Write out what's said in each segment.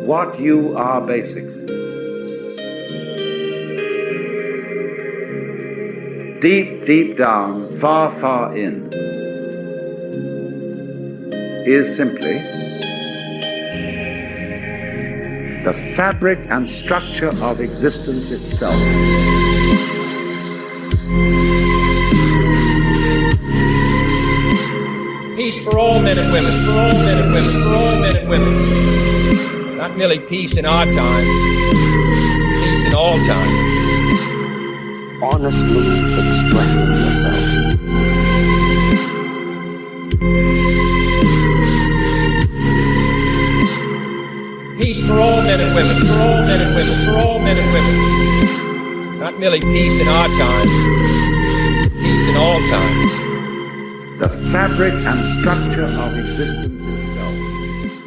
what you are basically. Deep, deep down, far, far in, is simply the fabric and structure of existence itself. Peace for all men and women, for all men and women, for all men and women. Not merely peace in our time, peace in all time. Honestly expressing yourself. Peace for all men and women, for all men and women, for all men and women. Not merely peace in our time, peace in all time. The fabric and structure of existence itself.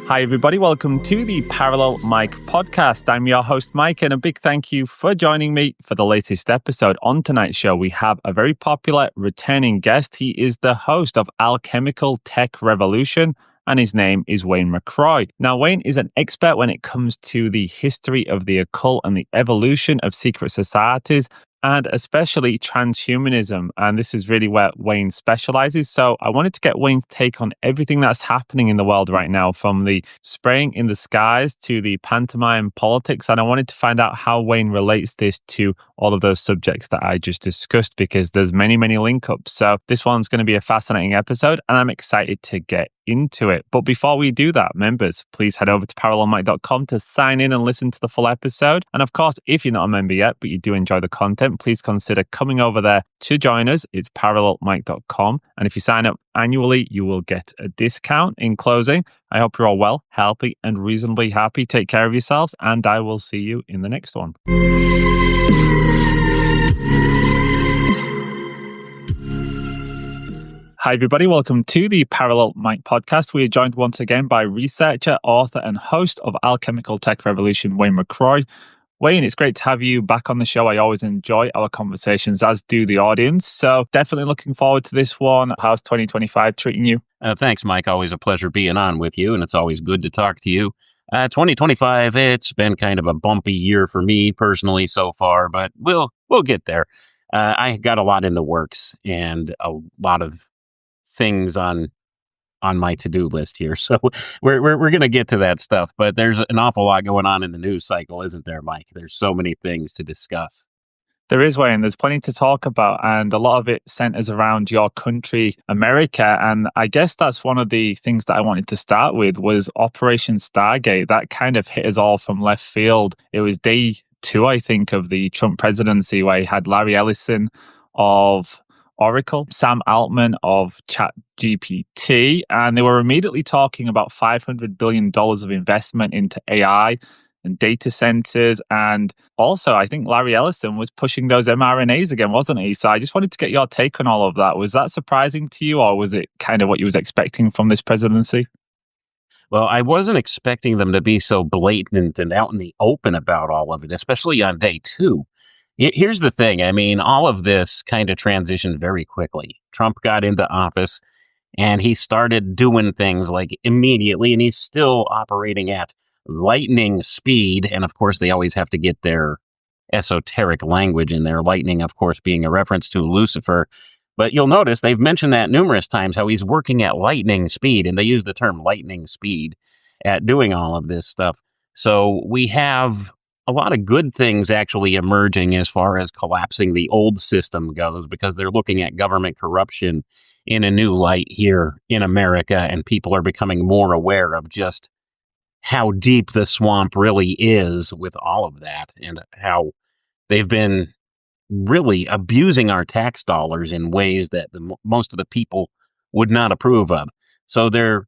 Hi, everybody. Welcome to the Parallel Mike podcast. I'm your host, Mike, and a big thank you for joining me for the latest episode. On tonight's show, we have a very popular returning guest. He is the host of Alchemical Tech Revolution, and his name is Wayne McCroy. Now, Wayne is an expert when it comes to the history of the occult and the evolution of secret societies, and especially transhumanism. And this is really where Wayne specializes. So I wanted to get Wayne's take on everything that's happening in the world right now, from the spraying in the skies to the pantomime politics. And I wanted to find out how Wayne relates this to all of those subjects that I just discussed, because there's many, many link-ups. So this one's going to be a fascinating episode, and I'm excited to get into it. But before we do that, members, please head over to parallelmike.com to sign in and listen to the full episode. And of course, if you're not a member yet, but you do enjoy the content, please consider coming over there to join us. It's parallelmike.com. And if you sign up annually, you will get a discount. In closing, I hope you're all well, healthy, and reasonably happy. Take care of yourselves, and I will see you in the next one. Hi, everybody. Welcome to the Parallel Mike podcast. We are joined once again by researcher, author, and host of Alchemical Tech Revolution, Wayne McCroy. Wayne, it's great to have you back on the show. I always enjoy our conversations, as do the audience. So definitely looking forward to this one. How's 2025 treating you? Thanks, Mike. Always a pleasure being on with you, and it's always good to talk to you. 2025, it's been kind of a bumpy year for me personally so far, but we'll get there. I got a lot in the works and a lot of things on my to-do list here. So we're going to get to that stuff, but there's an awful lot going on in the news cycle, isn't there, Mike? There's so many things to discuss. There is, Wayne. There's plenty to talk about, and a lot of it centers around your country, America. And I guess that's one of the things that I wanted to start with was Operation Stargate. That kind of hit us all from left field. It was day 2, I think, of the Trump presidency, where he had Larry Ellison of Oracle, Sam Altman of ChatGPT, and they were immediately talking about $500 billion of investment into AI and data centers. And also, I think Larry Ellison was pushing those mRNAs again, wasn't he? So I just wanted to get your take on all of that. Was that surprising to you, or was it kind of what you was expecting from this presidency? Well, I wasn't expecting them to be so blatant and out in the open about all of it, especially on day 2. Here's the thing. I mean, all of this kind of transitioned very quickly. Trump got into office and he started doing things like immediately, and he's still operating at lightning speed. And of course, they always have to get their esoteric language in there. Lightning, of course, being a reference to Lucifer. But you'll notice they've mentioned that numerous times, how he's working at lightning speed. And they use the term lightning speed at doing all of this stuff. So we have a lot of good things actually emerging as far as collapsing the old system goes, because they're looking at government corruption in a new light here in America, and people are becoming more aware of just how deep the swamp really is with all of that, and how they've been really abusing our tax dollars in ways that most of the people would not approve of. So they're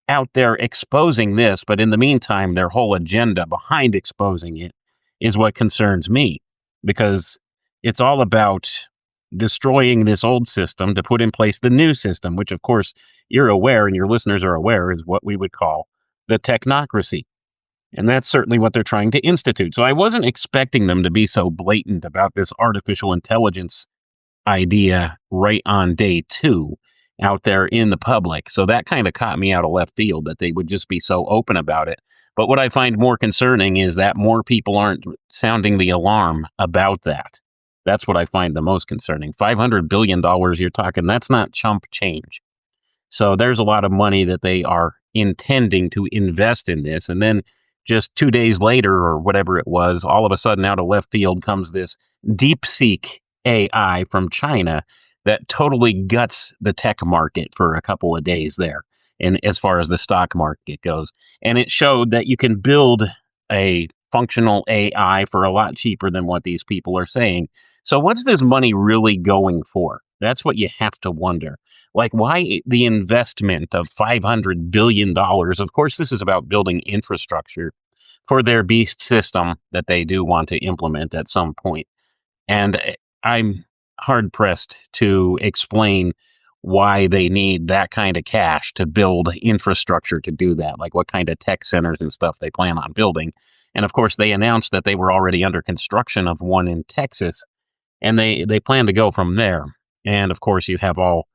out there exposing this, but in the meantime, their whole agenda behind exposing it is what concerns me, because it's all about destroying this old system to put in place the new system, which of course you're aware and your listeners are aware is what we would call the technocracy. And that's certainly what they're trying to institute. So I wasn't expecting them to be so blatant about this artificial intelligence idea right on day 2 out there in the public. So that kind of caught me out of left field, that they would just be so open about it. But what I find more concerning is that more people aren't sounding the alarm about that. That's what I find the most concerning. $500 billion you're talking, that's not chump change. So there's a lot of money that they are intending to invest in this. And then just 2 days later, or whatever it was, all of a sudden out of left field comes this DeepSeek AI from China that totally guts the tech market for a couple of days there. And as far as the stock market goes, and it showed that you can build a functional AI for a lot cheaper than what these people are saying. So what's this money really going for? That's what you have to wonder. Like, why the investment of $500 billion? Of course, this is about building infrastructure for their beast system that they do want to implement at some point. And I'm hard pressed to explain why they need that kind of cash to build infrastructure to do that, like what kind of tech centers and stuff they plan on building. And of course, they announced that they were already under construction of one in Texas, and they plan to go from there. And of course, you have all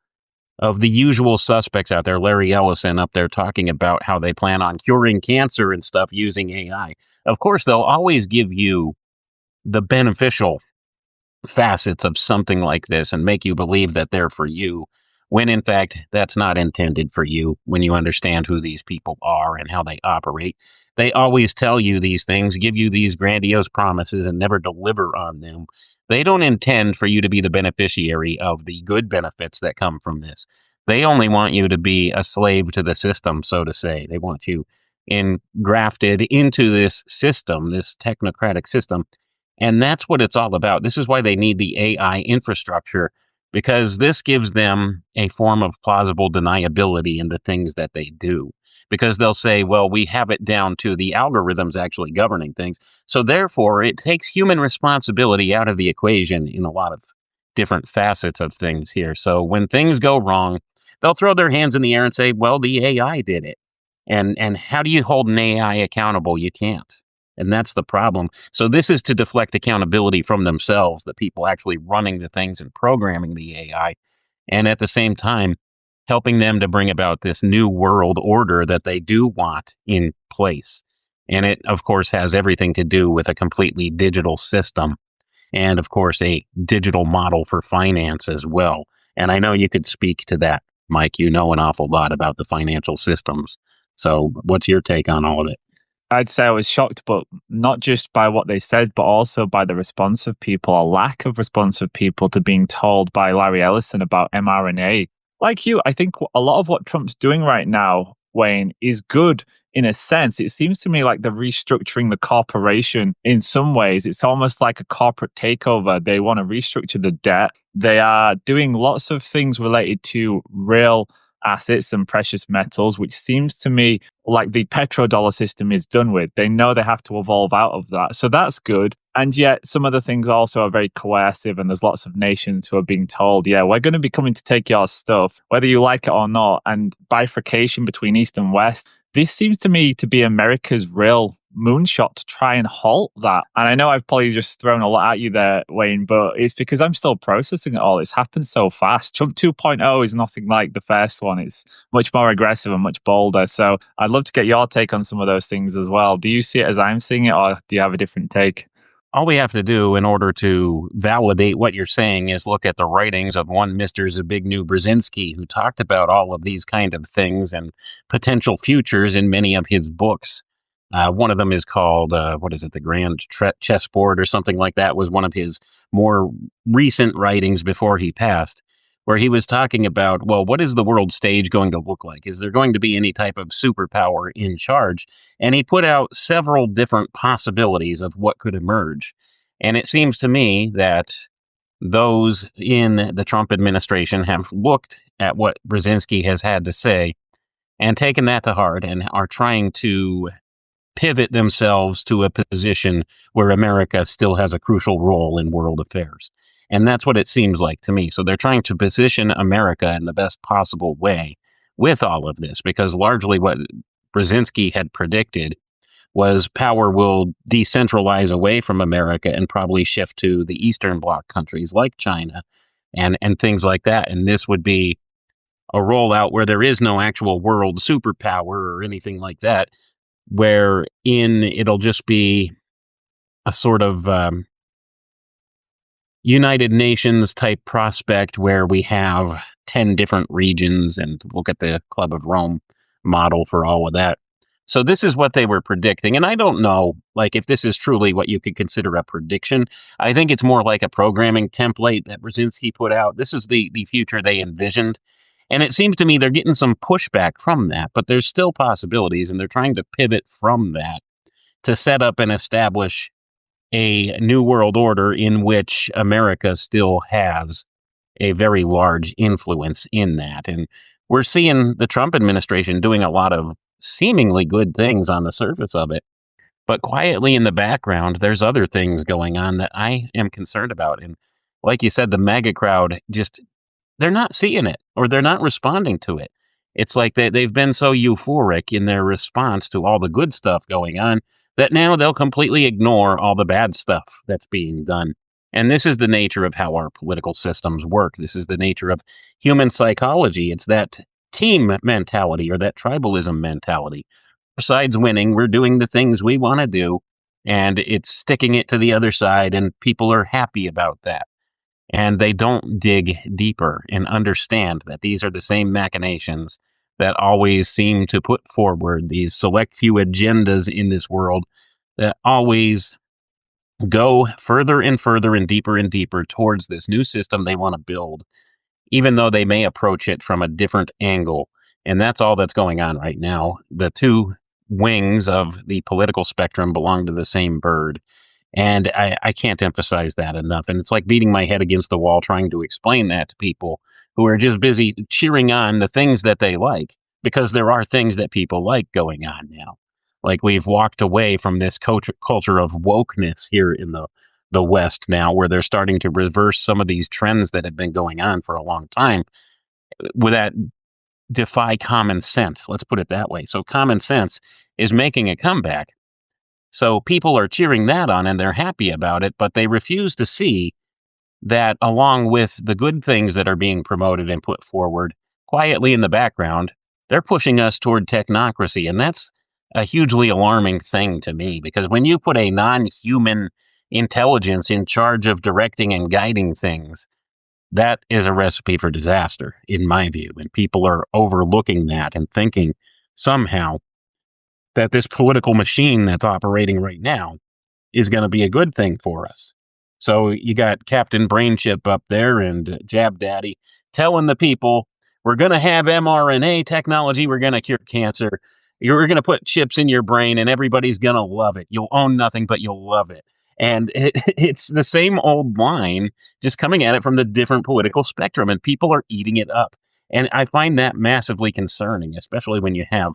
of the usual suspects out there. Larry Ellison up there talking about how they plan on curing cancer and stuff using AI. Of course, they'll always give you the beneficial facets of something like this and make you believe that they're for you, when in fact that's not intended for you. When you understand who these people are and how they operate, they always tell you these things, give you these grandiose promises, and never deliver on them. They don't intend for you to be the beneficiary of the good benefits that come from this. They only want you to be a slave to the system, so to say. They want you engrafted into this system, this technocratic system. And that's what it's all about. This is why they need the AI infrastructure, because this gives them a form of plausible deniability in the things that they do. Because they'll say, well, we have it down to the algorithms actually governing things. So therefore, it takes human responsibility out of the equation in a lot of different facets of things here. So when things go wrong, they'll throw their hands in the air and say, well, the AI did it. And how do you hold an AI accountable? You can't. And that's the problem. So this is to deflect accountability from themselves, the people actually running the things and programming the AI, and at the same time, helping them to bring about this new world order that they do want in place. And it, of course, has everything to do with a completely digital system and, of course, a digital model for finance as well. And I know you could speak to that, Mike. You know an awful lot about the financial systems. So what's your take on all of it? I'd say I was shocked, but not just by what they said, but also by the response of people, or lack of response of people to being told by Larry Ellison about mRNA. Like you, I think a lot of what Trump's doing right now, Wayne, is good in a sense. It seems to me like they're restructuring the corporation in some ways. It's almost like a corporate takeover. They want to restructure the debt. They are doing lots of things related to real assets and precious metals, which seems to me like the petrodollar system is done with. They know they have to evolve out of that. So that's good. And yet some of the things also are very coercive, and there's lots of nations who are being told, yeah, we're going to be coming to take your stuff, whether you like it or not. And bifurcation between East and West. This seems to me to be America's real moonshot to try and halt that. And I know I've probably just thrown a lot at you there, Wayne, but it's because I'm still processing it all. It's happened so fast. Trump 2.0 is nothing like the first one. It's much more aggressive and much bolder. So I'd love to get your take on some of those things as well. Do you see it as I'm seeing it, or do you have a different take? All we have to do in order to validate what you're saying is look at the writings of one Mr. Zbigniew Brzezinski, who talked about all of these kind of things and potential futures in many of his books. One of them is called, the Grand Chessboard or something like that, was one of his more recent writings before he passed, where he was talking about, well, what is the world stage going to look like? Is there going to be any type of superpower in charge? And he put out several different possibilities of what could emerge. And it seems to me that those in the Trump administration have looked at what Brzezinski has had to say and taken that to heart and are trying to pivot themselves to a position where America still has a crucial role in world affairs. And that's what it seems like to me. So they're trying to position America in the best possible way with all of this, because largely what Brzezinski had predicted was power will decentralize away from America and probably shift to the Eastern Bloc countries like China and things like that. And this would be a rollout where there is no actual world superpower or anything like that. wherein it'll just be a sort of United Nations type prospect where we have 10 different regions, and look at the Club of Rome model for all of that. So this is what they were predicting. And I don't know, like, if this is truly what you could consider a prediction. I think it's more like a programming template that Brzezinski put out. This is the future they envisioned. And it seems to me they're getting some pushback from that, but there's still possibilities, and they're trying to pivot from that to set up and establish a new world order in which America still has a very large influence in that. And we're seeing the Trump administration doing a lot of seemingly good things on the surface of it. But quietly in the background, there's other things going on that I am concerned about. And like you said, the mega crowd just, they're not seeing it, or they're not responding to it. It's like they've been so euphoric in their response to all the good stuff going on that now they'll completely ignore all the bad stuff that's being done. And this is the nature of how our political systems work. This is the nature of human psychology. It's that team mentality, or that tribalism mentality. Our side's winning, we're doing the things we want to do, and it's sticking it to the other side, and people are happy about that. And they don't dig deeper and understand that these are the same machinations that always seem to put forward these select few agendas in this world that always go further and further and deeper towards this new system they want to build, even though they may approach it from a different angle. And that's all that's going on right now. The two wings of the political spectrum belong to the same bird. And I can't emphasize that enough. And it's like beating my head against the wall trying to explain that to people who are just busy cheering on the things that they like, because there are things that people like going on now. Like, we've walked away from this culture of wokeness here in the West now, where they're starting to reverse some of these trends that have been going on for a long time with that defy common sense. Let's put it that way. So common sense is making a comeback. So people are cheering that on, and they're happy about it, but they refuse to see that along with the good things that are being promoted and put forward quietly in the background, they're pushing us toward technocracy. And that's a hugely alarming thing to me, because when you put a non-human intelligence in charge of directing and guiding things, that is a recipe for disaster, in my view. And people are overlooking that and thinking somehow that this political machine that's operating right now is going to be a good thing for us. So you got Captain Brain Chip up there and Jab Daddy telling the people, we're going to have mRNA technology, we're going to cure cancer, you're going to put chips in your brain, and everybody's going to love it. You'll own nothing, but you'll love it. And it's the same old line, just coming at it from the different political spectrum, and people are eating it up. And I find that massively concerning, especially when you have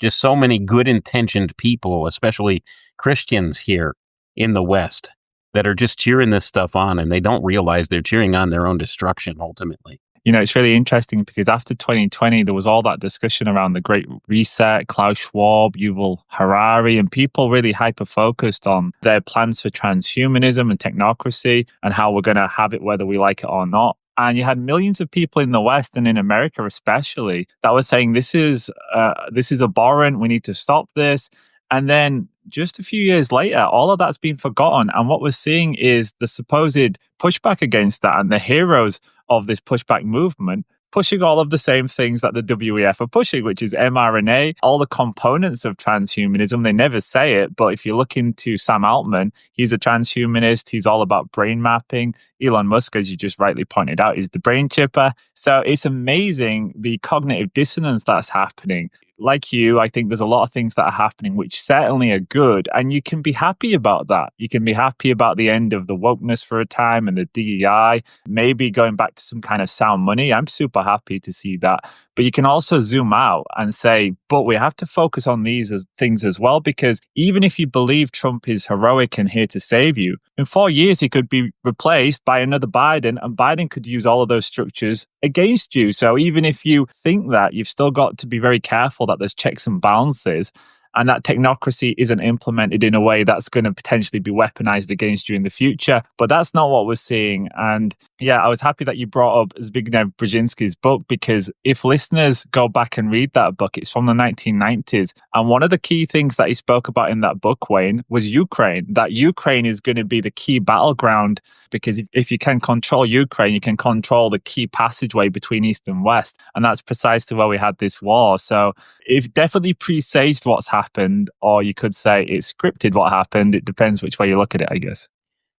just so many good-intentioned people, especially Christians here in the West, that are just cheering this stuff on, and they don't realize they're cheering on their own destruction ultimately. You know, it's really interesting because after 2020, there was all that discussion around the Great Reset, Klaus Schwab, Yuval Harari, and people really hyper-focused on their plans for transhumanism and technocracy and how we're going to have it whether we like it or not. And you had millions of people in the West and in America especially that were saying this is abhorrent, we need to stop this. And then just a few years later, all of that's been forgotten. And what we're seeing is the supposed pushback against that, and the heroes of this pushback movement pushing all of the same things that the WEF are pushing, which is mRNA, all the components of transhumanism. They never say it, but if you look into Sam Altman, he's a transhumanist. He's all about brain mapping. Elon Musk, as you just rightly pointed out, is the brain chipper. So it's amazing the cognitive dissonance that's happening. Like you, I think there's a lot of things that are happening which certainly are good, and you can be happy about that. You can be happy about the end of the wokeness for a time and the DEI, maybe going back to some kind of sound money. I'm super happy to see that. But you can also zoom out and say, but we have to focus on these things as well, because even if you believe Trump is heroic and here to save you, in 4 years he could be replaced by another Biden, and Biden could use all of those structures against you. So even if you think that, you've still got to be very careful that there's checks and balances, and that technocracy isn't implemented in a way that's going to potentially be weaponized against you in the future. But that's not what we're seeing. And Yeah, I was happy that you brought up Zbigniew Brzezinski's book, because if listeners go back and read that book, it's from the 1990s. And one of the key things that he spoke about in that book, Wayne, was Ukraine, that Ukraine is going to be the key battleground, because if you can control Ukraine, you can control the key passageway between East and West. And that's precisely where we had this war. So it definitely presaged what's happened, or you could say it scripted what happened. It depends which way you look at it, I guess.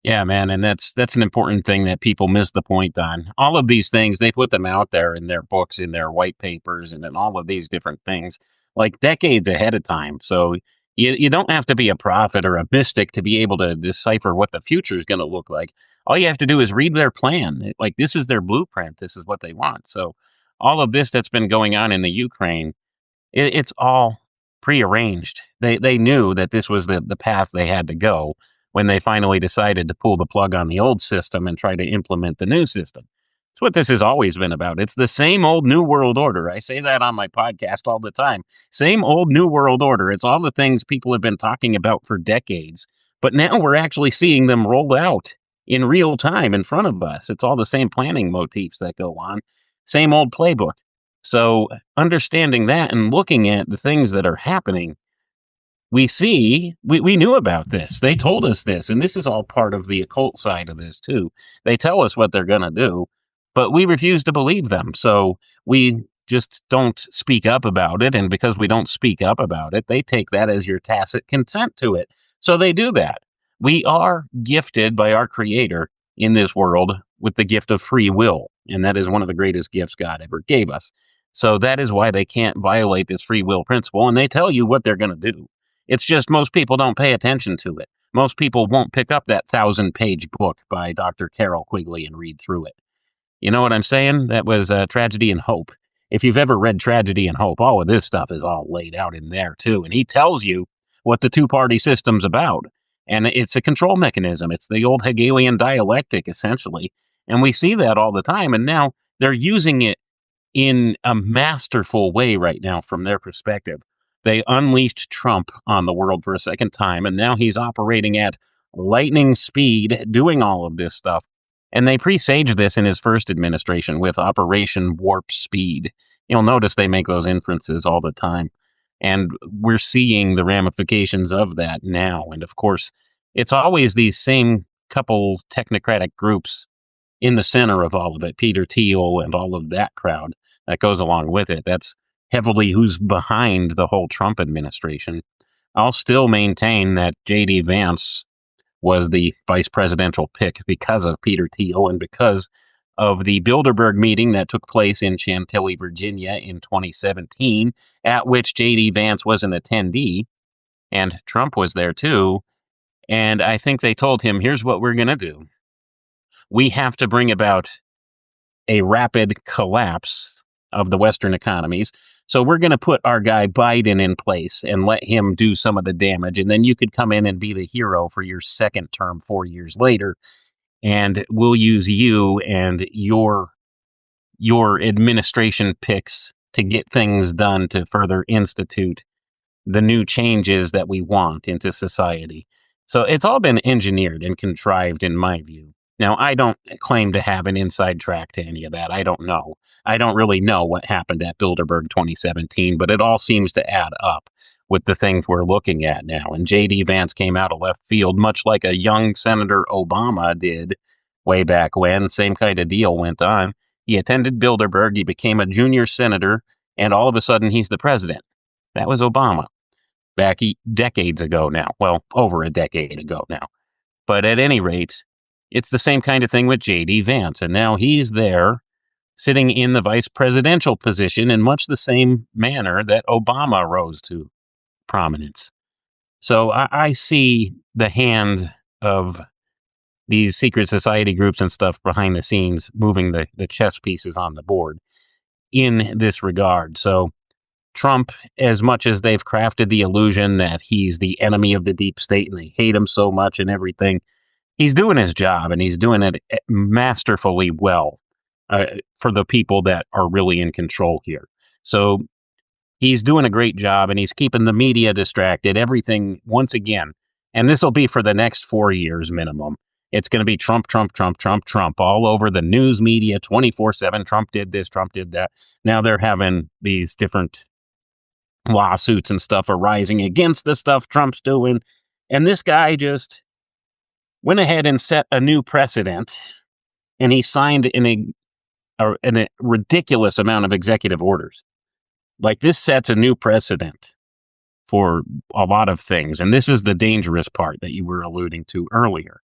Yeah, man, and that's an important thing that people miss the point on. All of these things, they put them out there in their books, in their white papers, and in all of these different things, like decades ahead of time. So you don't have to be a prophet or a mystic to be able to decipher what the future is going to look like. All you have to do is read their plan. Like, this is their blueprint. This is what they want. So all of this that's been going on in the Ukraine, it's all prearranged. They knew that this was the path they had to go when they finally decided to pull the plug on the old system and try to implement the new system. It's what this has always been about. It's the same old New World Order. I say that on my podcast all the time. Same old New World Order. It's all the things people have been talking about for decades, but now we're actually seeing them rolled out in real time in front of us. It's all the same planning motifs that go on, same old playbook. So understanding that and looking at the things that are happening, we knew about this. They told us this, and this is all part of the occult side of this too. They tell us what they're going to do, but we refuse to believe them. So we just don't speak up about it. And because we don't speak up about it, they take that as your tacit consent to it. So they do that. We are gifted by our Creator in this world with the gift of free will. And that is one of the greatest gifts God ever gave us. So that is why they can't violate this free will principle. And they tell you what they're going to do. It's just most people don't pay attention to it. Most people won't pick up that 1,000-page book by Dr. Carol Quigley and read through it. You know what I'm saying? That was Tragedy and Hope. If you've ever read Tragedy and Hope, all of this stuff is all laid out in there too. And he tells you what the two-party system's about. And it's a control mechanism. It's the old Hegelian dialectic, essentially. And we see that all the time. And now they're using it in a masterful way right now from their perspective. They unleashed Trump on the world for a second time, and now he's operating at lightning speed, doing all of this stuff. And they presaged this in his first administration with Operation Warp Speed. You'll notice they make those inferences all the time. And we're seeing the ramifications of that now. And of course, it's always these same couple technocratic groups in the center of all of it, Peter Thiel and all of that crowd that goes along with it. That's heavily who's behind the whole Trump administration. I'll still maintain that J.D. Vance was the vice presidential pick because of Peter Thiel and because of the Bilderberg meeting that took place in Chantilly, Virginia in 2017, at which J.D. Vance was an attendee, and Trump was there too. And I think they told him, here's what we're going to do. We have to bring about a rapid collapse of the Western economies. So we're going to put our guy Biden in place and let him do some of the damage. And then you could come in and be the hero for your second term 4 years later. And we'll use you and your administration picks to get things done to further institute the new changes that we want into society. So it's all been engineered and contrived in my view. Now, I don't claim to have an inside track to any of that. I don't know. I don't really know what happened at Bilderberg 2017, but it all seems to add up with the things we're looking at now. And J.D. Vance came out of left field, much like a young Senator Obama did way back when. Same kind of deal went on. He attended Bilderberg, he became a junior senator, and all of a sudden he's the president. That was Obama back decades ago now. Well, over a decade ago now. But at any rate, it's the same kind of thing with J.D. Vance, and now he's there sitting in the vice presidential position in much the same manner that Obama rose to prominence. So I see the hand of these secret society groups and stuff behind the scenes moving the chess pieces on the board in this regard. So Trump, as much as they've crafted the illusion that he's the enemy of the deep state and they hate him so much and everything, he's doing his job, and he's doing it masterfully well for the people that are really in control here. So he's doing a great job, and he's keeping the media distracted, everything, once again. And this will be for the next 4 years minimum. It's going to be Trump, Trump, Trump, Trump, Trump all over the news media 24/7. Trump did this, Trump did that. Now they're having these different lawsuits and stuff arising against the stuff Trump's doing. And this guy just went ahead and set a new precedent, and he signed in a ridiculous amount of executive orders. Like, this sets a new precedent for a lot of things. And this is the dangerous part that you were alluding to earlier.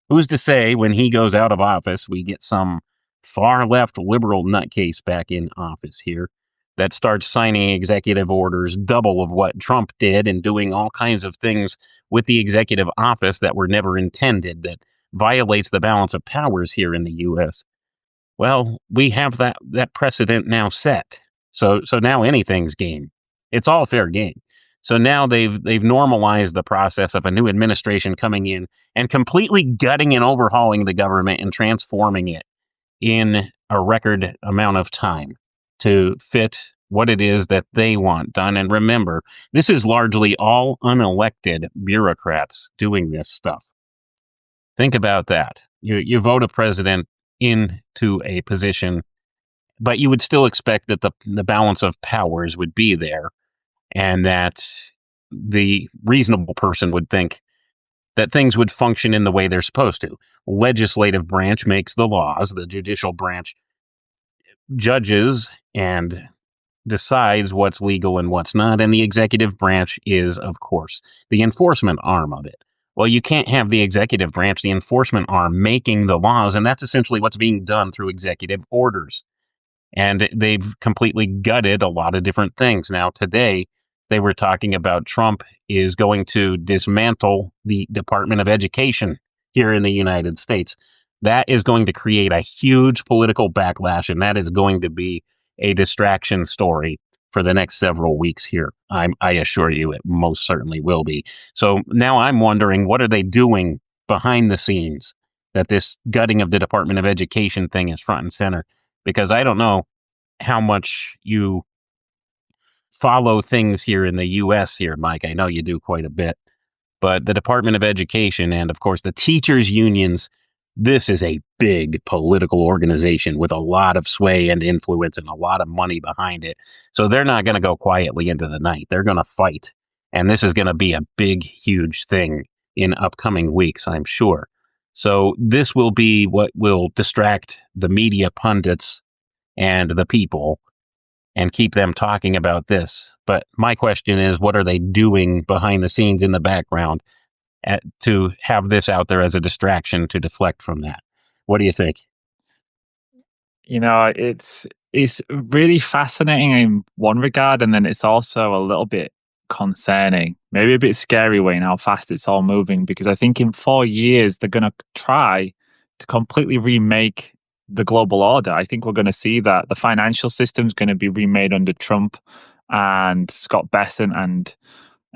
Who's to say when he goes out of office, we get some far left liberal nutcase back in office here that starts signing executive orders double of what Trump did and doing all kinds of things with the executive office that were never intended, that violates the balance of powers here in the U.S. Well, we have that precedent now set. So now anything's game. It's all fair game. So now they've normalized the process of a new administration coming in and completely gutting and overhauling the government and transforming it in a record amount of time to fit what it is that they want done. And remember, this is largely all unelected bureaucrats doing this stuff. Think about that. You vote a president into a position, but you would still expect that the balance of powers would be there, and that the reasonable person would think that things would function in the way they're supposed to. Legislative branch makes the laws, the judicial branch judges and decides what's legal and what's not, and the executive branch is, of course, the enforcement arm of it. Well, you can't have the executive branch, the enforcement arm, making the laws, and that's essentially what's being done through executive orders. And they've completely gutted a lot of different things. Now, today, they were talking about Trump is going to dismantle the Department of Education here in the United States. That is going to create a huge political backlash, and that is going to be a distraction story for the next several weeks here. I assure you it most certainly will be. So now I'm wondering, what are they doing behind the scenes that this gutting of the Department of Education thing is front and center? Because I don't know how much you follow things here in the U.S. here, Mike. I know you do quite a bit. But the Department of Education and, of course, the teachers' unions, this is a big political organization with a lot of sway and influence and a lot of money behind it. So they're not going to go quietly into the night. They're going to fight. And this is going to be a big, huge thing in upcoming weeks, I'm sure. So this will be what will distract the media pundits and the people and keep them talking about this. But my question is, what are they doing behind the scenes in the background to have this out there as a distraction to deflect from that? What do you think? You know, it's really fascinating in one regard, and then it's also a little bit concerning, maybe a bit scary way in how fast it's all moving, because I think in 4 years they're going to try to completely remake the global order. I think we're going to see that the financial system's going to be remade under Trump and Scott Bessent and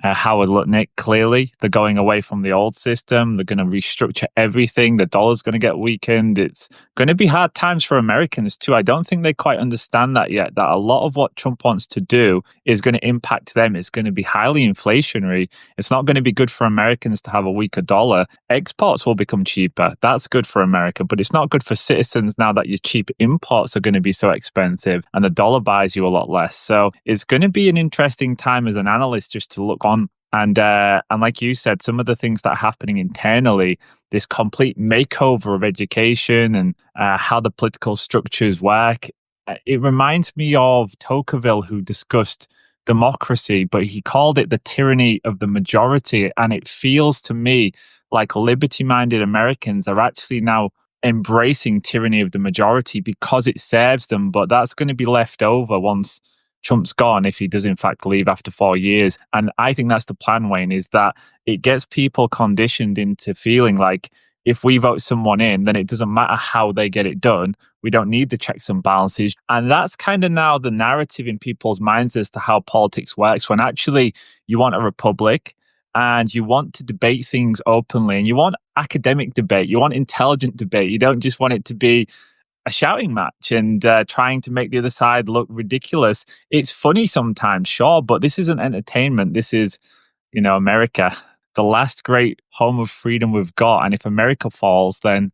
Howard Lutnick. Clearly, they're going away from the old system. They're going to restructure everything. The dollar's going to get weakened. It's going to be hard times for Americans too. I don't think they quite understand that yet, that a lot of what Trump wants to do is going to impact them. It's going to be highly inflationary. It's not going to be good for Americans to have a weaker dollar. Exports will become cheaper. That's good for America, but it's not good for citizens now that your cheap imports are going to be so expensive and the dollar buys you a lot less. So it's going to be an interesting time as an analyst just to look on. And like you said, some of the things that are happening internally, this complete makeover of education and how the political structures work, it reminds me of Tocqueville, who discussed democracy, but he called it the tyranny of the majority. And it feels to me like liberty-minded Americans are actually now embracing tyranny of the majority because it serves them. But that's going to be left over once Trump's gone, if he does in fact leave after 4 years. And I think that's the plan, Wayne, is that it gets people conditioned into feeling like if we vote someone in, then it doesn't matter how they get it done. We don't need the checks and balances. And that's kind of now the narrative in people's minds as to how politics works, when actually you want a republic and you want to debate things openly and you want academic debate, you want intelligent debate. You don't just want it to be a shouting match and trying to make the other side look ridiculous. It's funny sometimes, sure, but this isn't entertainment. This is, America. the last great home of freedom we've got. And if America falls, then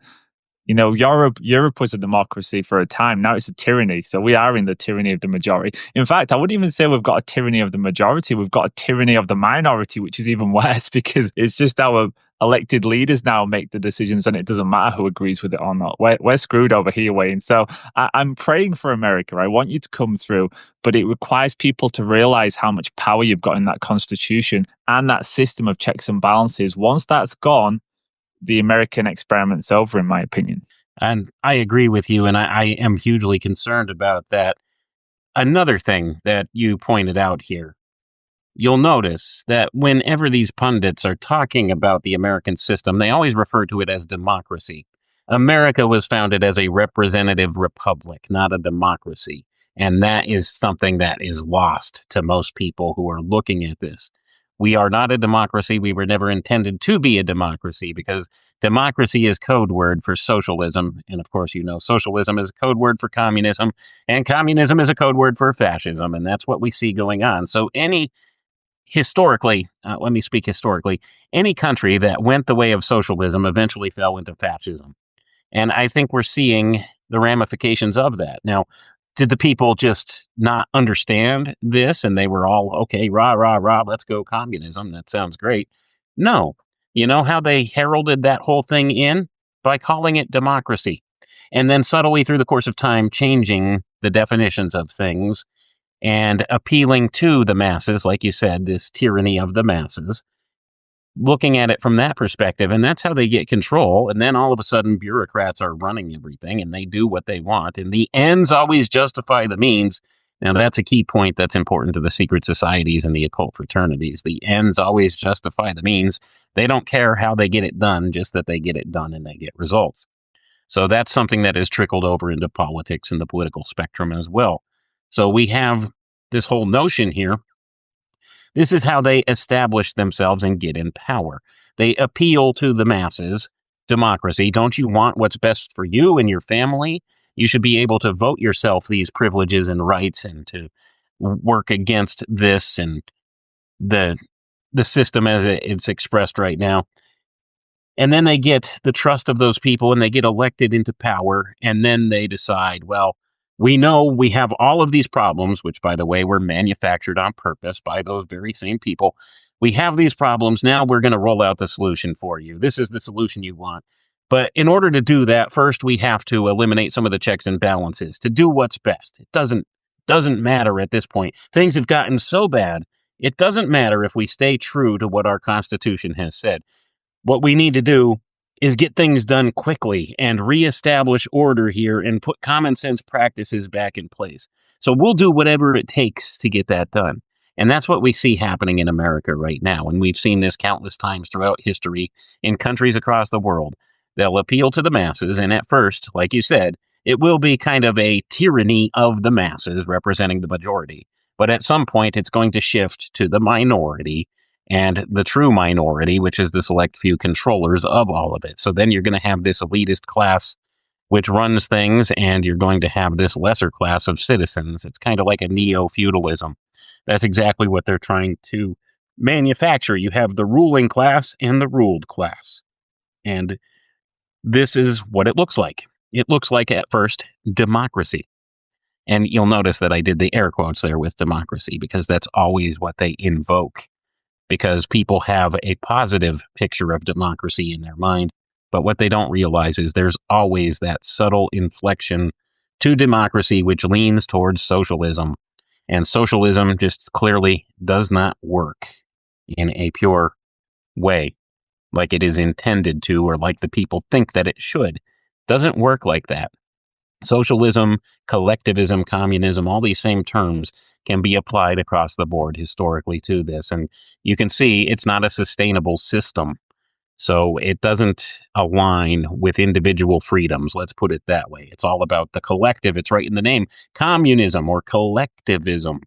Europe was a democracy for a time. Now it's a tyranny. So we are in the tyranny of the majority. In fact, I wouldn't even say we've got a tyranny of the majority. We've got a tyranny of the minority, which is even worse because it's just our elected leaders now make the decisions and it doesn't matter who agrees with it or not. We're screwed over here, Wayne. So I'm praying for America. I want you to come through, but it requires people to realize how much power you've got in that constitution and that system of checks and balances. Once that's gone, the American experiment's over, in my opinion. And I agree with you, and I am hugely concerned about that. Another thing that you pointed out here, you'll notice that whenever these pundits are talking about the American system, they always refer to it as democracy. America was founded as a representative republic, not a democracy. And that is something that is lost to most people who are looking at this. We are not a democracy. We were never intended to be a democracy because democracy is code word for socialism. And of course, socialism is a code word for communism, and communism is a code word for fascism. And that's what we see going on. So historically, let me speak historically, any country that went the way of socialism eventually fell into fascism. And I think we're seeing the ramifications of that. Now, did the people just not understand this and they were all, okay, rah, rah, rah, let's go communism. That sounds great. No. You know how they heralded that whole thing in? By calling it democracy. And then subtly through the course of time, changing the definitions of things and appealing to the masses, like you said, this tyranny of the masses, looking at it from that perspective. And that's how they get control. And then all of a sudden, bureaucrats are running everything and they do what they want. And the ends always justify the means. Now, that's a key point that's important to the secret societies and the occult fraternities. The ends always justify the means. They don't care how they get it done, just that they get it done and they get results. So that's something that has trickled over into politics and the political spectrum as well. So we have this whole notion here. This is how they establish themselves and get in power. They appeal to the masses. Democracy. Don't you want what's best for you and your family? You should be able to vote yourself these privileges and rights and to work against this and the system as it's expressed right now. And then they get the trust of those people and they get elected into power. And then they decide, well, we know we have all of these problems, which, by the way, were manufactured on purpose by those very same people. We have these problems. Now we're going to roll out the solution for you. This is the solution you want. But in order to do that, first, we have to eliminate some of the checks and balances to do what's best. It doesn't matter at this point. Things have gotten so bad. It doesn't matter if we stay true to what our Constitution has said. What we need to do is get things done quickly and reestablish order here and put common sense practices back in place. So we'll do whatever it takes to get that done. And that's what we see happening in America right now. And we've seen this countless times throughout history in countries across the world. They'll appeal to the masses. And at first, like you said, it will be kind of a tyranny of the masses representing the majority. But at some point, it's going to shift to the minority and the true minority, which is the select few controllers of all of it. So then you're going to have this elitist class which runs things, and you're going to have this lesser class of citizens. It's kind of like a neo-feudalism. That's exactly what they're trying to manufacture. You have the ruling class and the ruled class. And this is what it looks like. It looks like, at first, democracy. And you'll notice that I did the air quotes there with democracy, because that's always what they invoke. Because people have a positive picture of democracy in their mind. But what they don't realize is there's always that subtle inflection to democracy which leans towards socialism. And socialism just clearly does not work in a pure way like it is intended to, or like the people think that it should. Doesn't work like that. Socialism, collectivism, communism, all these same terms can be applied across the board historically to this. And you can see it's not a sustainable system. So it doesn't align with individual freedoms. Let's put it that way. It's all about the collective. It's right in the name, communism or collectivism.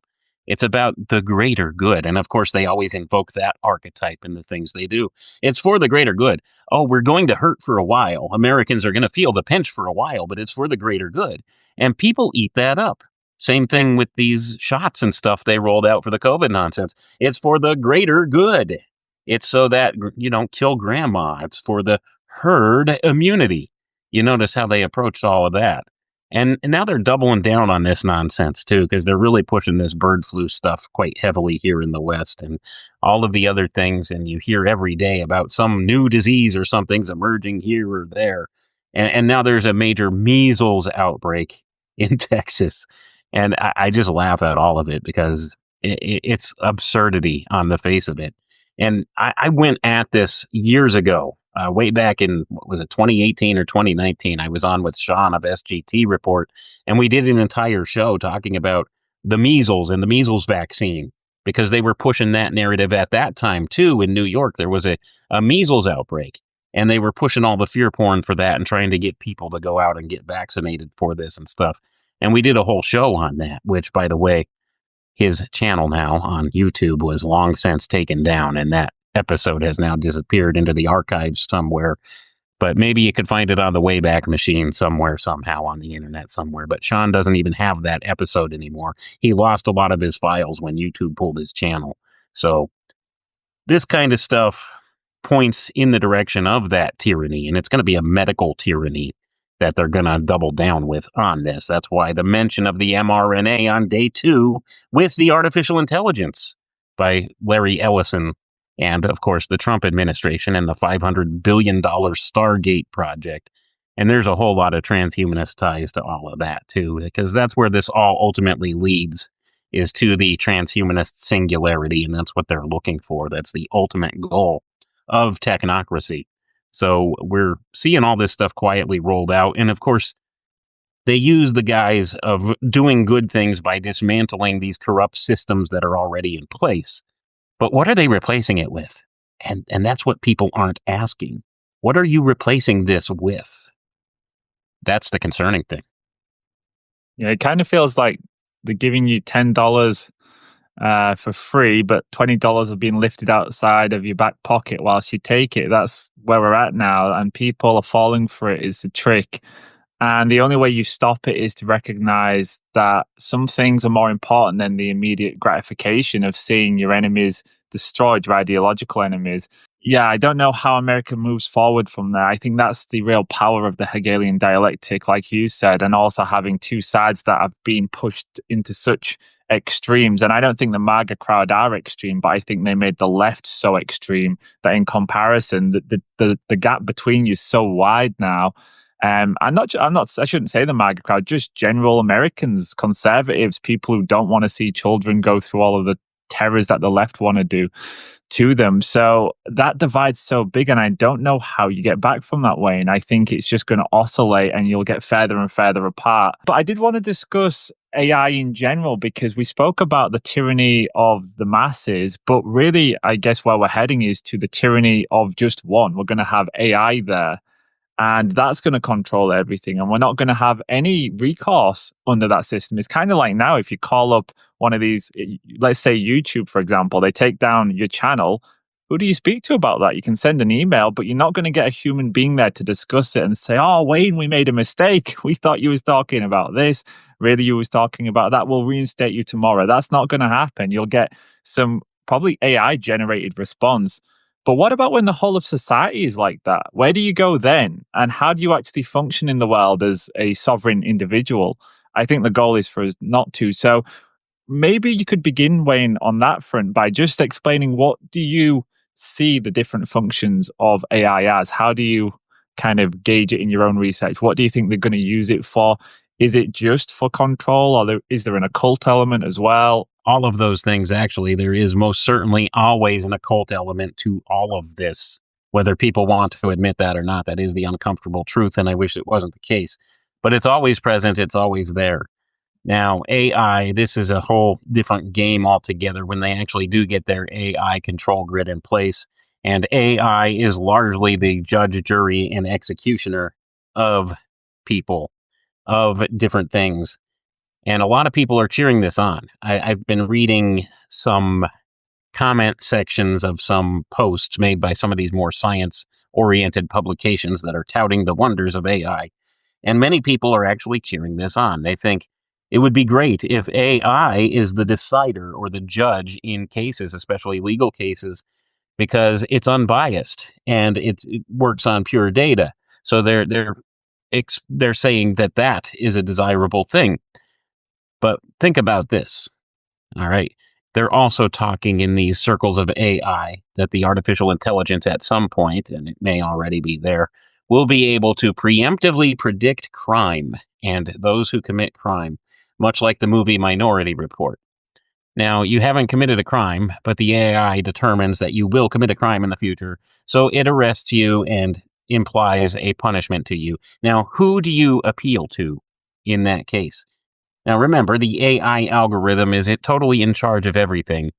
It's about the greater good. And of course, they always invoke that archetype in the things they do. It's for the greater good. Oh, we're going to hurt for a while. Americans are going to feel the pinch for a while, but it's for the greater good. And people eat that up. Same thing with these shots and stuff they rolled out for the COVID nonsense. It's for the greater good. It's so that you don't kill grandma. It's for the herd immunity. You notice how they approached all of that. And now they're doubling down on this nonsense too, because they're really pushing this bird flu stuff quite heavily here in the West and all of the other things. And you hear every day about some new disease or something's emerging here or there. And now there's a major measles outbreak in Texas. And I just laugh at all of it because it's absurdity on the face of it. And I went at this years ago, way back in, what was it, 2018 or 2019. I was on with Sean of SGT Report, and we did an entire show talking about the measles and the measles vaccine because they were pushing that narrative at that time, too. In New York, there was a measles outbreak, and they were pushing all the fear porn for that and trying to get people to go out and get vaccinated for this and stuff. And we did a whole show on that, which, by the way, his channel now on YouTube was long since taken down, and that episode has now disappeared into the archives somewhere. But maybe you could find it on the Wayback Machine somewhere, somehow on the internet somewhere. But Sean doesn't even have that episode anymore. He lost a lot of his files when YouTube pulled his channel. So this kind of stuff points in the direction of that tyranny, and it's going to be a medical tyranny that they're going to double down with on this. That's why the mention of the mRNA on day 2 with the artificial intelligence by Larry Ellison and, of course, the Trump administration and the $500 billion Stargate project. And there's a whole lot of transhumanist ties to all of that, too, because that's where this all ultimately leads, is to the transhumanist singularity, and that's what they're looking for. That's the ultimate goal of technocracy. So we're seeing all this stuff quietly rolled out. And of course, they use the guise of doing good things by dismantling these corrupt systems that are already in place. But what are they replacing it with? And that's what people aren't asking. What are you replacing this with? That's the concerning thing. Yeah, it kind of feels like they're giving you $10 for free, but $20 are being lifted outside of your back pocket whilst you take it. That's where we're at now, and people are falling for it. It's a trick. And the only way you stop it is to recognize that some things are more important than the immediate gratification of seeing your enemies destroyed, your ideological enemies. Yeah, I don't know how America moves forward from there. I think that's the real power of the Hegelian dialectic, like you said, and also having two sides that have been pushed into such extremes. And I don't think the MAGA crowd are extreme, but I think they made the left so extreme that in comparison, the gap between you is so wide now. I shouldn't say the MAGA crowd, just general Americans, conservatives, people who don't want to see children go through all of the terrors that the left want to do to them. So that divide's so big, and I don't know how you get back from that way. And I think it's just going to oscillate and you'll get further and further apart. But I did want to discuss AI in general, because we spoke about the tyranny of the masses, but really, I guess where we're heading is to the tyranny of just one. We're going to have AI there, and that's going to control everything. And we're not going to have any recourse under that system. It's kind of like now, if you call up one of these, let's say YouTube, for example, they take down your channel. Who do you speak to about that? You can send an email, but you're not going to get a human being there to discuss it and say, oh, Wayne, we made a mistake. We thought you was talking about this. Really, you was talking about that. We'll reinstate you tomorrow. That's not going to happen. You'll get some probably AI generated response. But what about when the whole of society is like that? Where do you go then? And how do you actually function in the world as a sovereign individual? I think the goal is for us not to. So maybe you could begin, Wayne, on that front by just explaining, what do you see the different functions of AI as? How do you kind of gauge it in your own research? What do you think they're going to use it for? Is it just for control, or is there an occult element as well? All of those things, actually. There is most certainly always an occult element to all of this, whether people want to admit that or not. That is the uncomfortable truth, and I wish it wasn't the case. But it's always present. It's always there. Now, AI, this is a whole different game altogether when they actually do get their AI control grid in place. And AI is largely the judge, jury, and executioner of people, of different things. And a lot of people are cheering this on. I've been reading some comment sections of some posts made by some of these more science-oriented publications that are touting the wonders of AI. And many people are actually cheering this on. They think it would be great if AI is the decider or the judge in cases, especially legal cases, because it's unbiased and it works on pure data. So they're saying that is a desirable thing. But think about this. All right. They're also talking in these circles of AI that the artificial intelligence at some point, and it may already be there, will be able to preemptively predict crime and those who commit crime, much like the movie Minority Report. Now, you haven't committed a crime, but the AI determines that you will commit a crime in the future, so it arrests you and implies a punishment to you. Now, who do you appeal to in that case? Now, remember, the AI algorithm is totally in charge of everything.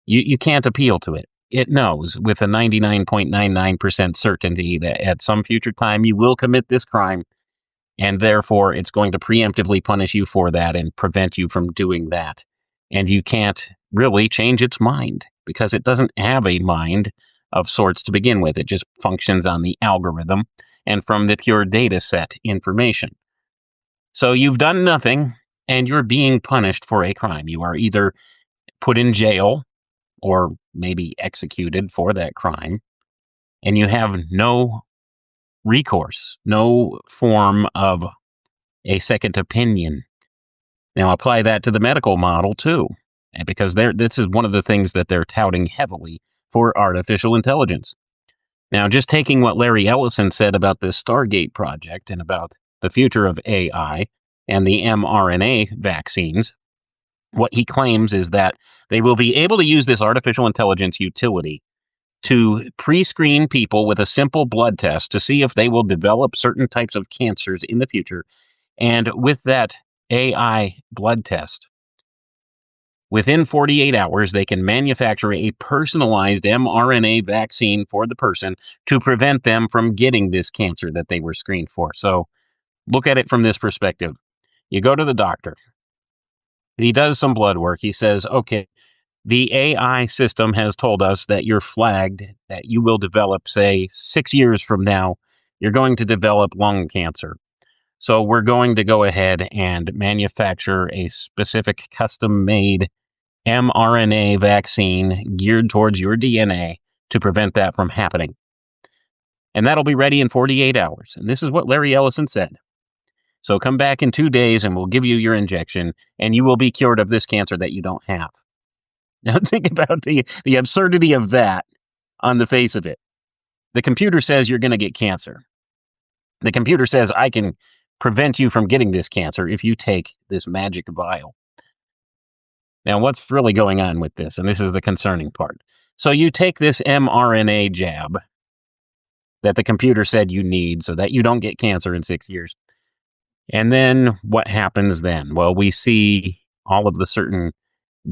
You can't appeal to it. It knows with a 99.99% certainty that at some future time you will commit this crime, and therefore it's going to preemptively punish you for that and prevent you from doing that. And you can't really change its mind because it doesn't have a mind of sorts to begin with. It just functions on the algorithm and from the pure data set information. So you've done nothing and you're being punished for a crime. You are either put in jail or maybe executed for that crime, and you have no recourse, no form of a second opinion. Now apply that to the medical model too, because this is one of the things that they're touting heavily for artificial intelligence. Now, just taking what Larry Ellison said about this Stargate project and about the future of AI and the mRNA vaccines, what he claims is that they will be able to use this artificial intelligence utility to pre-screen people with a simple blood test to see if they will develop certain types of cancers in the future. And with that AI blood test, within 48 hours, they can manufacture a personalized mRNA vaccine for the person to prevent them from getting this cancer that they were screened for. So look at it from this perspective. You go to the doctor. He does some blood work. He says, okay, the AI system has told us that you're flagged, that you will develop, say, 6 years from now, you're going to develop lung cancer. So we're going to go ahead and manufacture a specific custom-made mRNA vaccine geared towards your DNA to prevent that from happening. And that'll be ready in 48 hours. And this is what Larry Ellison said. So come back in 2 days and we'll give you your injection and you will be cured of this cancer that you don't have. Now think about the absurdity of that on the face of it. The computer says you're going to get cancer. The computer says I can prevent you from getting this cancer if you take this magic vial. Now what's really going on with this? And this is the concerning part. So you take this mRNA jab that the computer said you need so that you don't get cancer in 6 years. And then what happens then? Well, we see all of the certain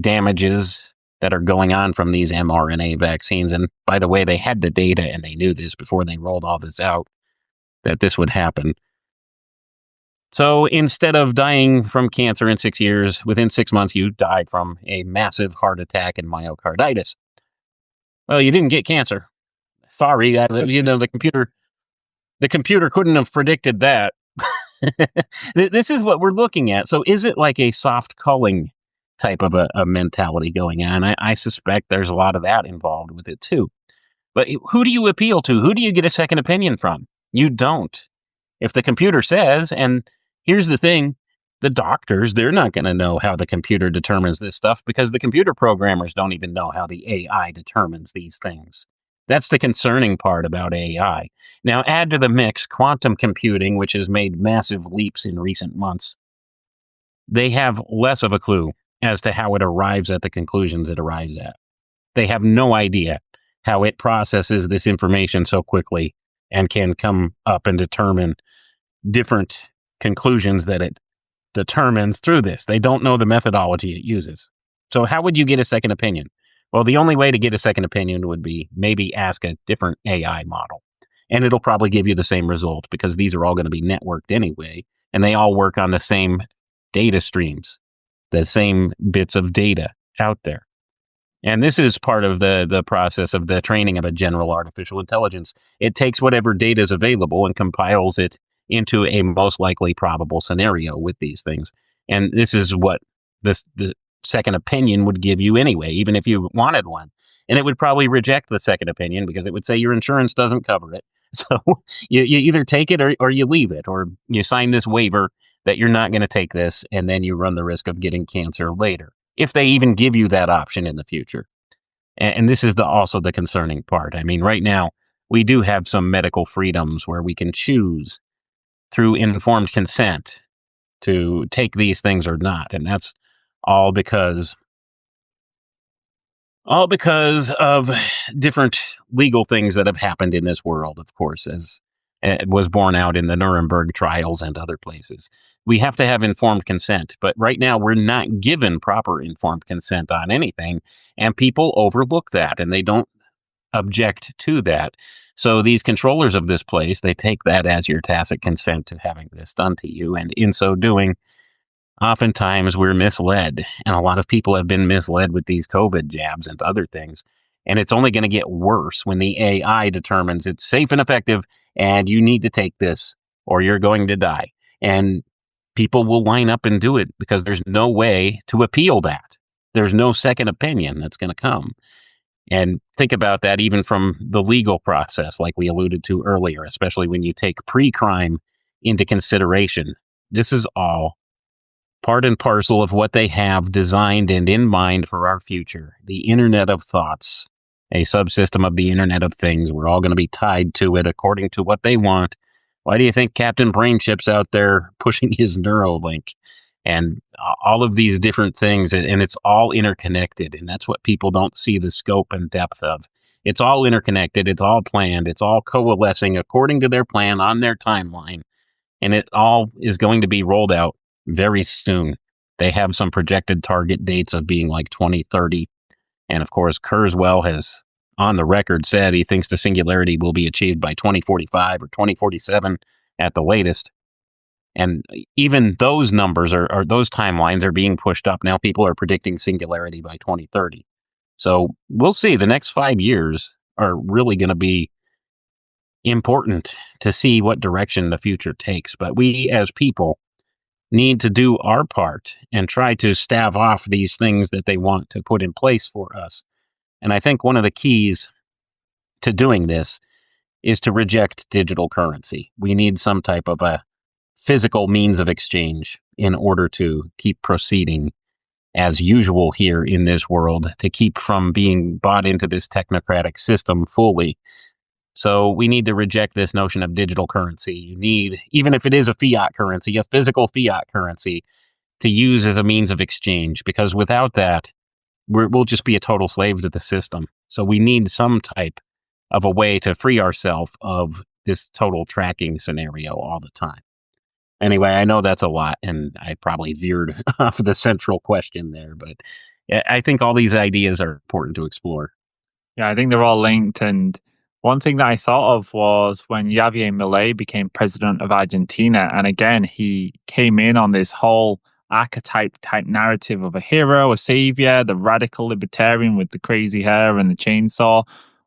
damages that are going on from these mRNA vaccines. And by the way, they had the data and they knew this before they rolled all this out, that this would happen. So instead of dying from cancer in 6 years, within 6 months, you died from a massive heart attack and myocarditis. Well, you didn't get cancer. Sorry, the computer couldn't have predicted that. This is what we're looking at. So is it like a soft culling type of a mentality going on? I suspect there's a lot of that involved with it too. But who do you appeal to? Who do you get a second opinion from? You don't. If the computer says, and here's the thing, the doctors, they're not going to know how the computer determines this stuff because the computer programmers don't even know how the AI determines these things. That's the concerning part about AI. Now add to the mix quantum computing, which has made massive leaps in recent months. They have less of a clue as to how it arrives at the conclusions it arrives at. They have no idea how it processes this information so quickly and can come up and determine different conclusions that it determines through this. They don't know the methodology it uses. So how would you get a second opinion? Well, the only way to get a second opinion would be maybe ask a different AI model. And it'll probably give you the same result because these are all going to be networked anyway. And they all work on the same data streams, the same bits of data out there. And this is part of the process of the training of a general artificial intelligence. It takes whatever data is available and compiles it into a most likely probable scenario with these things. And this is what the second opinion would give you anyway, even if you wanted one. And it would probably reject the second opinion because it would say your insurance doesn't cover it. So you either take it or you leave it, or you sign this waiver that you're not going to take this, and then you run the risk of getting cancer later, if they even give you that option in the future. And this is also the concerning part. I mean, right now, we do have some medical freedoms where we can choose through informed consent to take these things or not. And that's all because of different legal things that have happened in this world, of course, as it was borne out in the Nuremberg trials and other places. We have to have informed consent, but right now we're not given proper informed consent on anything, and people overlook that, and they don't object to that. So these controllers of this place, they take that as your tacit consent to having this done to you, and in so doing, oftentimes we're misled, and a lot of people have been misled with these COVID jabs and other things. And it's only going to get worse when the AI determines it's safe and effective and you need to take this or you're going to die. And people will line up and do it because there's no way to appeal that. There's no second opinion that's going to come. And think about that even from the legal process, like we alluded to earlier, especially when you take pre-crime into consideration. This is all part and parcel of what they have designed and in mind for our future. The Internet of Thoughts, a subsystem of the Internet of Things. We're all going to be tied to it according to what they want. Why do you think Captain Brainchip's out there pushing his Neuralink? And all of these different things, and it's all interconnected. And that's what people don't see the scope and depth of. It's all interconnected. It's all planned. It's all coalescing according to their plan on their timeline. And it all is going to be rolled out very soon. They have some projected target dates of being like 2030. And of course, Kurzweil has on the record said he thinks the singularity will be achieved by 2045 or 2047 at the latest. And even those numbers or those timelines are being pushed up. Now people are predicting singularity by 2030. So we'll see. The next 5 years are really going to be important to see what direction the future takes. But we as people need to do our part and try to stave off these things that they want to put in place for us. And I think one of the keys to doing this is to reject digital currency. We need some type of a physical means of exchange in order to keep proceeding as usual here in this world, to keep from being bought into this technocratic system fully. So we need to reject this notion of digital currency. You need, even if it is a fiat currency, a physical fiat currency to use as a means of exchange, because without that, we'll just be a total slave to the system. So we need some type of a way to free ourselves of this total tracking scenario all the time. Anyway, I know that's a lot, and I probably veered off the central question there, but I think all these ideas are important to explore. Yeah, I think they're all linked. And one thing that I thought of was when Javier Milei became president of Argentina. And again, he came in on this whole archetype type narrative of a hero, a savior, the radical libertarian with the crazy hair and the chainsaw.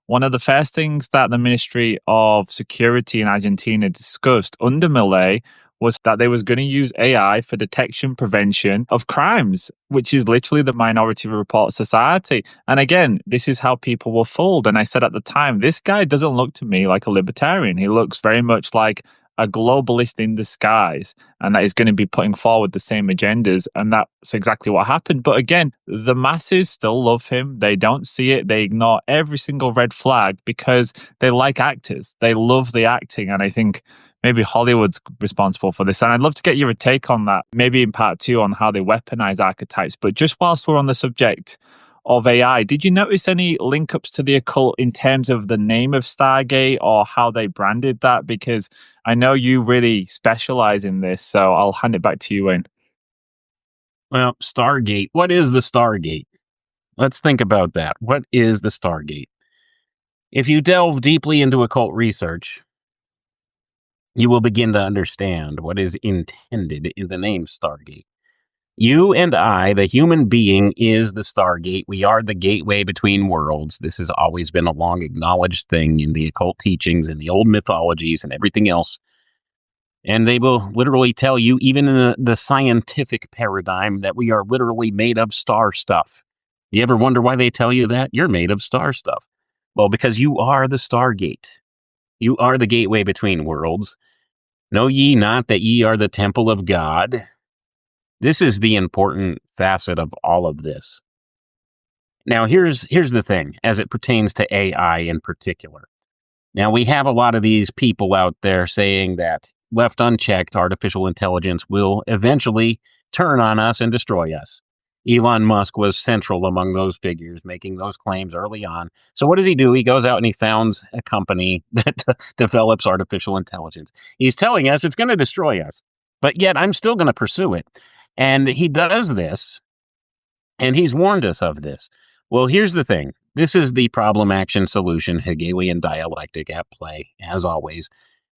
One of the first things that the Ministry of Security in Argentina discussed under Milei was that they was going to use AI for detection, prevention of crimes, which is literally the Minority Report society. And again, this is how people were fooled. And I said at the time, this guy doesn't look to me like a libertarian. He looks very much like a globalist in disguise, and that is going to be putting forward the same agendas. And that's exactly what happened. But again, the masses still love him. They don't see it. They ignore every single red flag because they like actors. They love the acting. And I think maybe Hollywood's responsible for this. And I'd love to get your take on that, maybe in part 2 on how they weaponize archetypes. But just whilst we're on the subject of AI, did you notice any link ups to the occult in terms of the name of Stargate or how they branded that? Because I know you really specialize in this, so I'll hand it back to you, Wayne. Well, Stargate. What is the Stargate? Let's think about that. What is the Stargate? If you delve deeply into occult research, you will begin to understand what is intended in the name Stargate. You and I, the human being, is the Stargate. We are the gateway between worlds. This has always been a long acknowledged thing in the occult teachings and the old mythologies and everything else. And they will literally tell you, even in the scientific paradigm, that we are literally made of star stuff. You ever wonder why they tell you that? You're made of star stuff. Well, because you are the Stargate. You are the gateway between worlds. Know ye not that ye are the temple of God? This is the important facet of all of this. Now, here's the thing, as it pertains to AI in particular. Now, we have a lot of these people out there saying that left unchecked, artificial intelligence will eventually turn on us and destroy us. Elon Musk was central among those figures, making those claims early on. So what does he do? He goes out and he founds a company that develops artificial intelligence. He's telling us it's going to destroy us, but yet I'm still going to pursue it. And he does this, and he's warned us of this. Well, here's the thing. This is the problem action solution Hegelian dialectic at play, as always.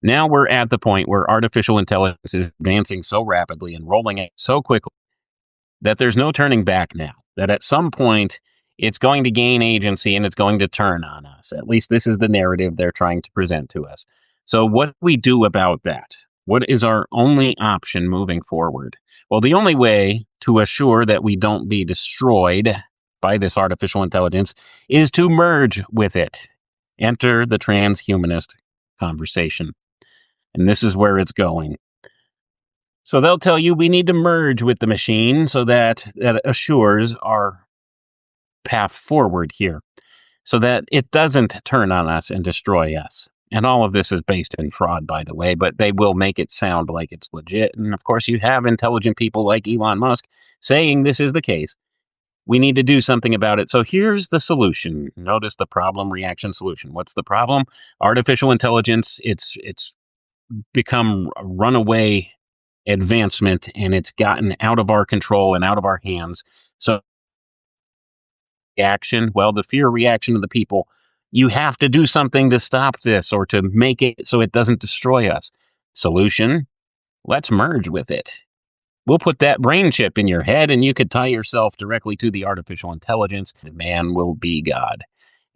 Now we're at the point where artificial intelligence is advancing so rapidly and rolling out so quickly that there's no turning back now. That at some point it's going to gain agency and it's going to turn on us. At least this is the narrative they're trying to present to us. So what do we do about that? What is our only option moving forward? Well, the only way to assure that we don't be destroyed by this artificial intelligence is to merge with it. Enter the transhumanist conversation. And this is where it's going. So they'll tell you we need to merge with the machine so that assures our path forward here, so that it doesn't turn on us and destroy us. And all of this is based in fraud, by the way, but they will make it sound like it's legit. And of course, you have intelligent people like Elon Musk saying this is the case. We need to do something about it. So here's the solution. Notice the problem, reaction, solution. What's the problem? Artificial intelligence, it's become a runaway advancement, and it's gotten out of our control and out of our hands. So action, well, the fear reaction of the people, you have to do something to stop this or to make it so it doesn't destroy us. Solution, let's merge with it. We'll put that brain chip in your head and you could tie yourself directly to the artificial intelligence. Man will be God.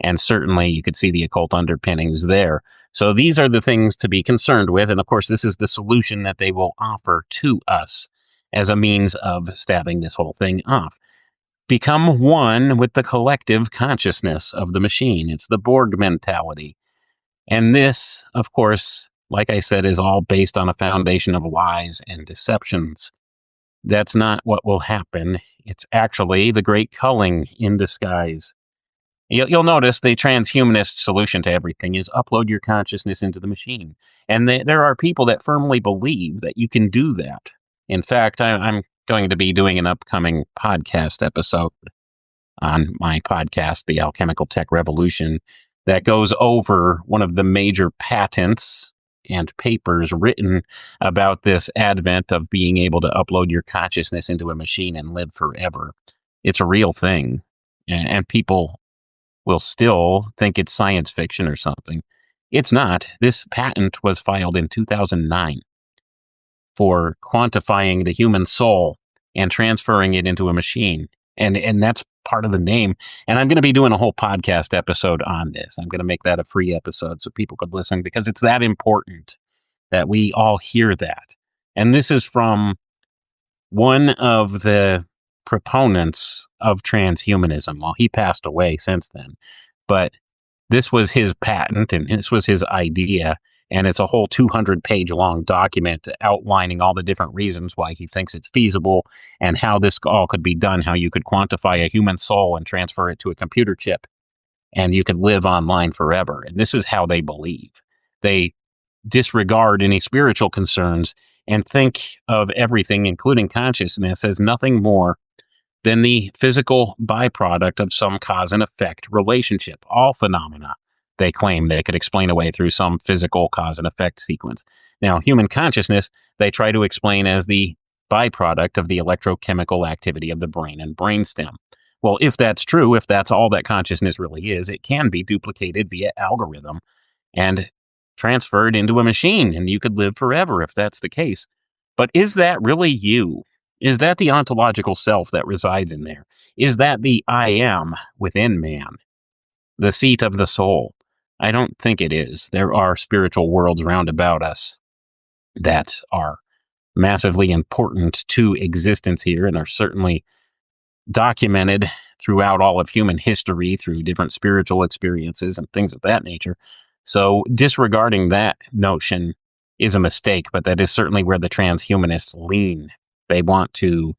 And certainly you could see the occult underpinnings there. So these are the things to be concerned with. And of course, this is the solution that they will offer to us as a means of stabbing this whole thing off. Become one with the collective consciousness of the machine. It's the Borg mentality. And this, of course, like I said, is all based on a foundation of lies and deceptions. That's not what will happen. It's actually the great culling in disguise. You'll notice the transhumanist solution to everything is upload your consciousness into the machine. And there are people that firmly believe that you can do that. In fact, I'm going to be doing an upcoming podcast episode on my podcast, The Alchemical Tech Revolution, that goes over one of the major patents and papers written about this advent of being able to upload your consciousness into a machine and live forever. It's a real thing. And people will still think it's science fiction or something. It's not. This patent was filed in 2009 for quantifying the human soul and transferring it into a machine. And that's part of the name. And I'm going to be doing a whole podcast episode on this. I'm going to make that a free episode so people could listen, because it's that important that we all hear that. And this is from one of the proponents of transhumanism. Well, he passed away since then, but this was his patent and this was his idea. And it's a whole 200-page long document outlining all the different reasons why he thinks it's feasible and how this all could be done, how you could quantify a human soul and transfer it to a computer chip and you could live online forever. And this is how they believe. They disregard any spiritual concerns and think of everything, including consciousness, as nothing more than the physical byproduct of some cause and effect relationship. All phenomena, they claim, they could explain away through some physical cause and effect sequence. Now, human consciousness, they try to explain as the byproduct of the electrochemical activity of the brain and brainstem. Well, if that's true, if that's all that consciousness really is, it can be duplicated via algorithm and transferred into a machine, and you could live forever if that's the case. But is that really you? Is that the ontological self that resides in there? Is that the I am within man, the seat of the soul? I don't think it is. There are spiritual worlds round about us. that are massively important to existence here and are certainly documented throughout all of human history through different spiritual experiences and things of that nature. So disregarding that notion is a mistake, but that is certainly where the transhumanists lean. They want to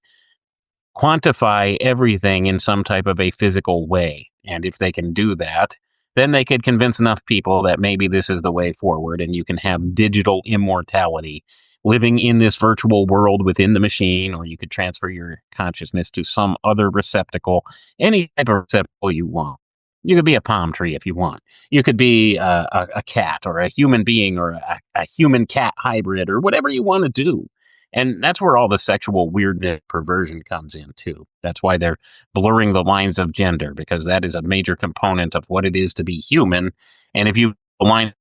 quantify everything in some type of a physical way. And if they can do that, then they could convince enough people that maybe this is the way forward and you can have digital immortality living in this virtual world within the machine, or you could transfer your consciousness to some other receptacle, any type of receptacle you want. You could be a palm tree if you want. You could be a cat or a human being or a human-cat hybrid or whatever you want to do. And that's where all the sexual weirdness perversion comes in, too. That's why they're blurring the lines of gender, because that is a major component of what it is to be human. And if you align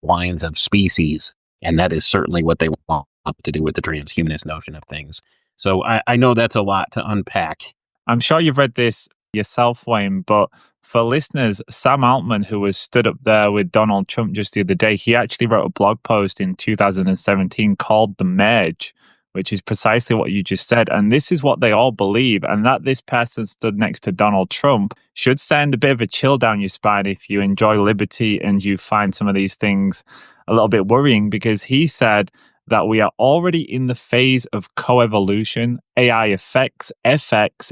lines of species, and that is certainly what they want to do with the transhumanist notion of things. So I know that's a lot to unpack. I'm sure you've read this yourself, Wayne, but for listeners, Sam Altman, who was stood up there with Donald Trump just the other day, he actually wrote a blog post in 2017 called The Merge, which is precisely what you just said. And this is what they all believe. And that this person stood next to Donald Trump should send a bit of a chill down your spine if you enjoy liberty and you find some of these things a little bit worrying, because he said that we are already in the phase of coevolution. AI affects,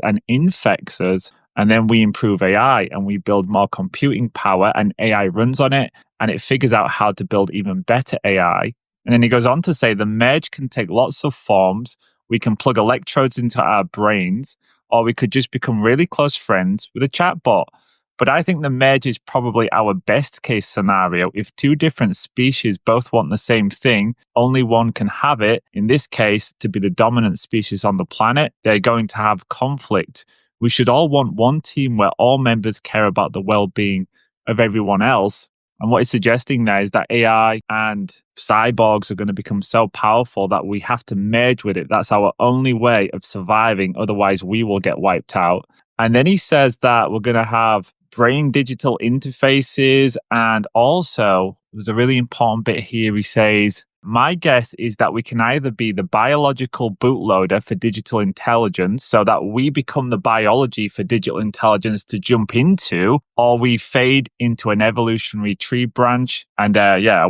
and infects us. And then we improve AI and we build more computing power and AI runs on it and it figures out how to build even better AI. And then he goes on to say the merge can take lots of forms. We can plug electrodes into our brains, or we could just become really close friends with a chatbot. But I think the merge is probably our best case scenario. If two different species both want the same thing, only one can have it. In this case, to be the dominant species on the planet, they're going to have conflict. We should all want one team where all members care about the well-being of everyone else. And what he's suggesting there is that AI and cyborgs are going to become so powerful that we have to merge with it. That's our only way of surviving. Otherwise, we will get wiped out. And then he says that we're going to have brain digital interfaces. And also, there's a really important bit here. He says, my guess is that we can either be the biological bootloader for digital intelligence, so that we become the biology for digital intelligence to jump into, or we fade into an evolutionary tree branch and,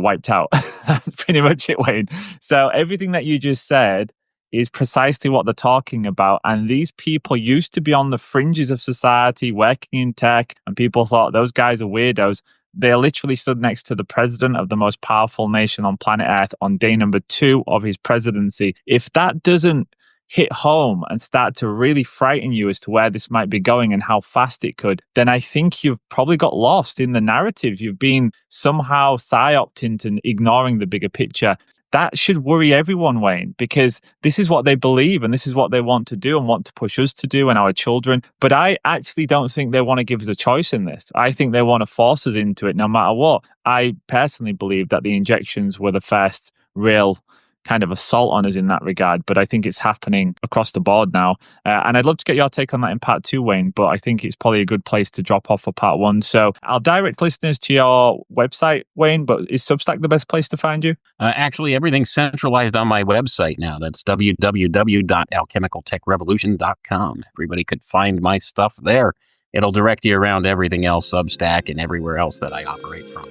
wiped out. That's pretty much it, Wayne. So everything that you just said is precisely what they're talking about. And these people used to be on the fringes of society, working in tech, and people thought those guys are weirdos. They literally stood next to the president of the most powerful nation on planet Earth on day number 2 of his presidency. If that doesn't hit home and start to really frighten you as to where this might be going and how fast it could, then I think you've probably got lost in the narrative. You've been somehow psyoped into ignoring the bigger picture. That should worry everyone, Wayne, because this is what they believe and this is what they want to do and want to push us to do and our children. But I actually don't think they want to give us a choice in this. I think they want to force us into it no matter what. I personally believe that the injections were the first real kind of assault on us in that regard, but I think it's happening across the board now. And I'd love to get your take on that in part 2, Wayne, but I think it's probably a good place to drop off for part 1. So I'll direct listeners to your website, Wayne, but is Substack the best place to find you? Actually, everything's centralized on my website now. That's www.alchemicaltechrevolution.com. Everybody could find my stuff there. It'll direct you around everything else, Substack, and everywhere else that I operate from.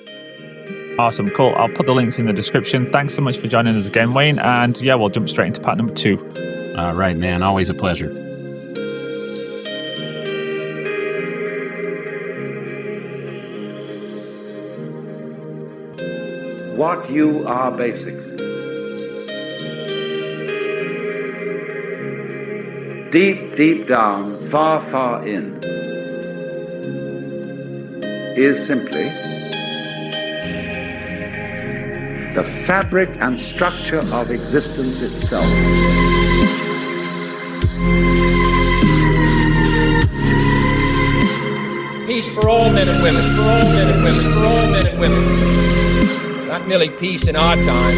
Awesome, cool. I'll put the links in the description. Thanks so much for joining us again, Wayne. And yeah, we'll jump straight into part number 2. All right, man. Always a pleasure. What you are basically. Deep, deep down, far, far in, is simply the fabric and structure of existence itself. Peace for all men and women, for all men and women, for all men and women. Not merely peace in our time,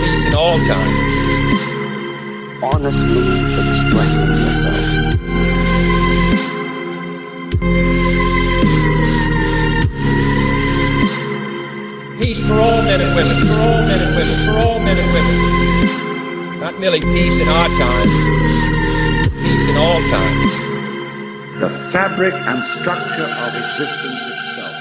peace in all time. Honestly expressing yourself. Peace for all men and women. women, for all men and women, for all men and women. Not merely peace in our time, peace in all time. The fabric and structure of existence itself.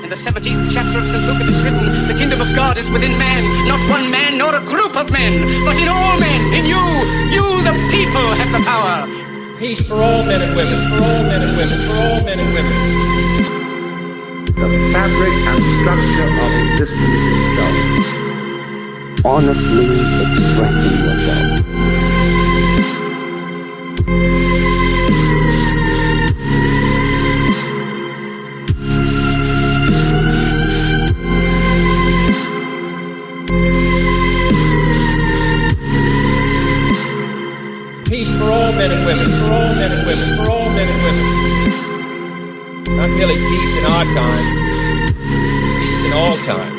In the 17th chapter of St. Luke it is written, the kingdom of God is within man, not one man nor a group of men, but in all men, in you, the people, have the power. Peace for all men and women, for all men and women, for all men and women. The fabric and structure of existence itself. Honestly expressing yourself. Peace for all men and women, for all men and women, for all men and women. Not merely peace in our time, peace in all time.